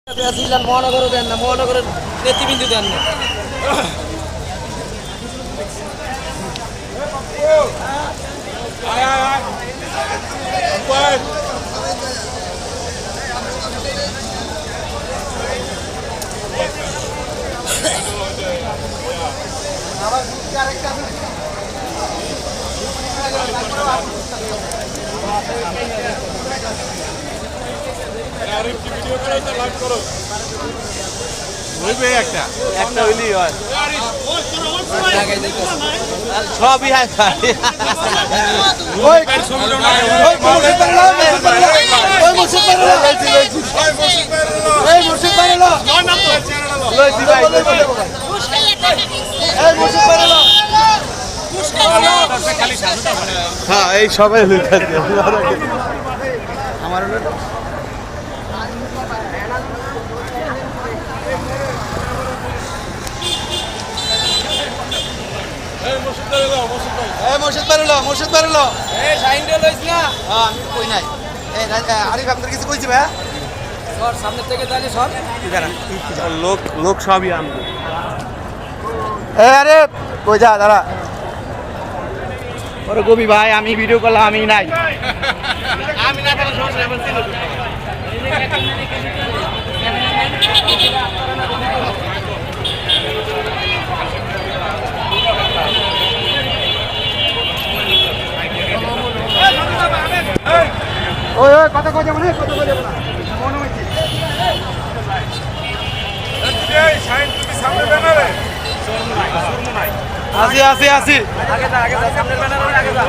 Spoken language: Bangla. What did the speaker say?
মহানগর দেন না, মহানগরের নেতৃবৃন্দ দেন না। একটা হইলেই হয় সবই হয় হ্যাঁ এই সবাই আমার মুর্শিদ বেরোলো আমি কই নাই আরিফ আপনার কিছু কইছি ভাই সামনের থেকে তাহলে সব লোক সবই আনবো আরে কই যা দাঁড়া ওরে গোবি ভাই আমি ভিডিও করলাম আমি নাই আমি না তাহলে সমস্যা বলছিল ওই ওই কথা কই যাব না কথা কই যাব না মনে হইছে এই সাইন তুমি সামনে ব্যানারে আসি আগে যা সামনের ব্যানারে আগে যা